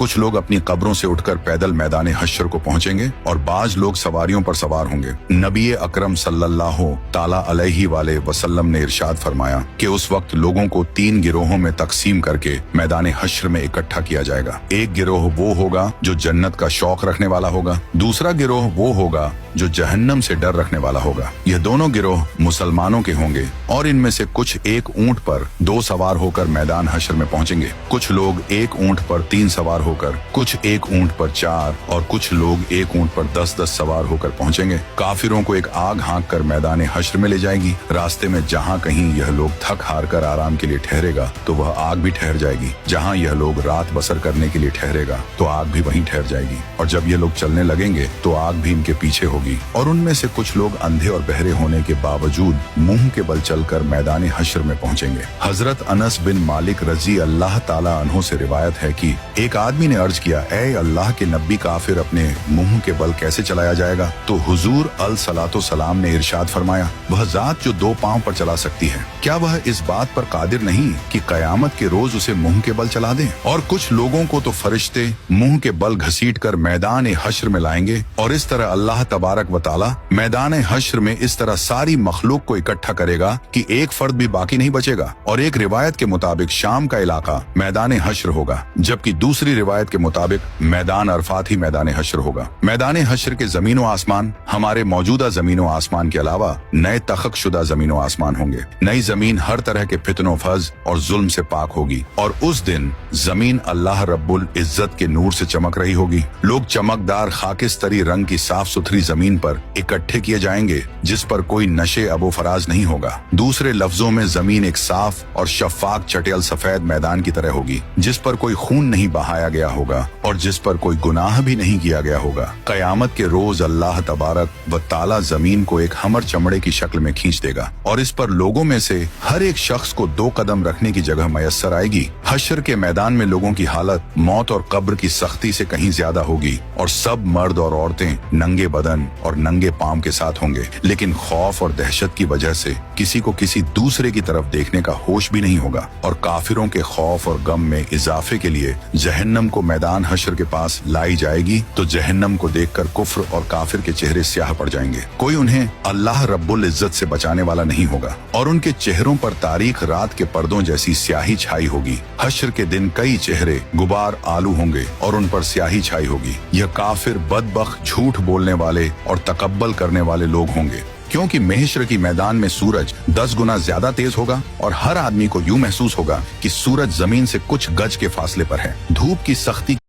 कुछ लोग अपनी कब्रों से उठकर पैदल मैदान हश्र को पहुंचेंगे और बाज लोग सवारियों पर सवार होंगे। नबी अकरम सल्लल्लाहु ताला अलैहि वाले वसल्लम ने इरशाद फरमाया कि उस वक्त लोगों को 3 गिरोहों में तकसीम करके मैदान हश्र में इकट्ठा किया जाएगा। एक गिरोह वो होगा जो जन्नत का शौक रखने वाला होगा, दूसरा गिरोह वो होगा जो जहन्नम से डर रखने वाला होगा। यह दोनों गिरोह मुसलमानों के होंगे और इनमें से कुछ एक ऊंट पर 2 सवार होकर मैदान हश्र में पहुंचेंगे, कुछ लोग एक ऊंट पर 3 सवार होकर, कुछ एक ऊंट पर 4 और कुछ लोग एक ऊंट पर 10-10 सवार होकर पहुंचेंगे। काफिरों को एक आग हाँक कर मैदान हश्र में ले जाएगी। रास्ते में जहाँ कहीं यह लोग थक हार कर आराम के लिए ठहरेगा तो वह आग भी ठहर जाएगी, जहाँ यह लोग रात बसर करने के लिए ठहरेगा तो आग भी वहीं ठहर जाएगी। और जब ये लोग चलने लगेंगे तो आग भी इनके पीछे होगी। और उनमें से कुछ लोग अंधे और बहरे होने के बावजूद मुंह के बल चलकर मैदान हश्र में पहुंचेंगे। हजरत अनस बिन मालिक रजी अल्लाह ताला अन्हु से रिवायत है कि एक आदमी ने अर्ज किया, ऐ अल्लाह के नबी, काफिर अपने मुंह के बल कैसे चलाया जाएगा? तो हुजूर अलसलातो सलाम ने इरशाद फरमाया, वह जात जो 2 पांव पर चला सकती है, क्या वह इस बात पर कादिर नहीं कि कयामत के रोज उसे मुंह के बल चला दे? और कुछ लोगों को तो फरिश्ते मुंह के बल घसीट कर मैदान हश्र में लाएंगे और इस तरह अल्लाह तबारक व ताला मैदान हश्र में इस तरह सारी मखलूक को इकट्ठा करेगा कि एक फर्द भी बाकी नहीं बचेगा। और एक रिवायत के मुताबिक शाम का इलाका मैदान हश्र होगा, जबकि दूसरी रिवायत के मुताबिक मैदान अरफात ही मैदान हश्र होगा। मैदान हश्र के जमीनो आसमान हमारे मौजूदा जमीनो आसमान के अलावा नए तखक शुदा जमीनो आसमान होंगे। नई जमीन हर तरह के फितनो फज और जुल्म से पाक होगी और उस दिन जमीन अल्लाह रब्बुल इज्जत के नूर से चमक रही होगी। लोग चमकदार खाकिस्तरी रंग की साफ सुथरी जमीन पर इकट्ठे किए जाएंगे जिस पर कोई नशे अबो फराज नहीं होगा। दूसरे लफ्जों में जमीन एक साफ और शफाक चटेल सफेद मैदान की तरह होगी जिस पर कोई खून नहीं बहाया गया होगा और जिस पर कोई गुनाह भी नहीं किया गया होगा। कयामत के रोज अल्लाह तबारक व ताला जमीन को एक हमर चमड़े की शक्ल में खींच देगा और इस पर लोगों में से हर एक शख्स को 2 कदम रखने की जगह मयस्सर आएगी। हश्र के मैदान में लोगों की हालत मौत और कब्र की सख्ती से कहीं ज्यादा होगी और सब मर्द और औरतें नंगे बदन और नंगे पांव के साथ होंगे, लेकिन खौफ और दहशत की वजह से किसी को किसी दूसरे की तरफ देखने का होश भी नहीं होगा। और काफिरों के खौफ और गम में इजाफे के लिए जहन्नम को मैदान हश्र के पास लाई जाएगी तो जहन्नम को देखकर कुफ्र और काफिर के चेहरे स्याह पड़ जाएंगे। कोई उन्हें अल्लाह रब्बुल इज्जत से बचाने वाला नहीं होगा और उनके चेहरों पर तारीख रात के पर्दों जैसी स्याही छाई होगी। हश्र के दिन कई चेहरे गुबार आलू होंगे और उन पर स्याही छाई होगी। यह काफिर, बदबख्त, झूठ बोलने वाले और तकब्बल करने वाले लोग होंगे, क्योंकि महशर की मैदान में सूरज 10 गुना ज्यादा तेज होगा और हर आदमी को यूं महसूस होगा कि सूरज जमीन से कुछ गज के फासले पर है। धूप की सख्ती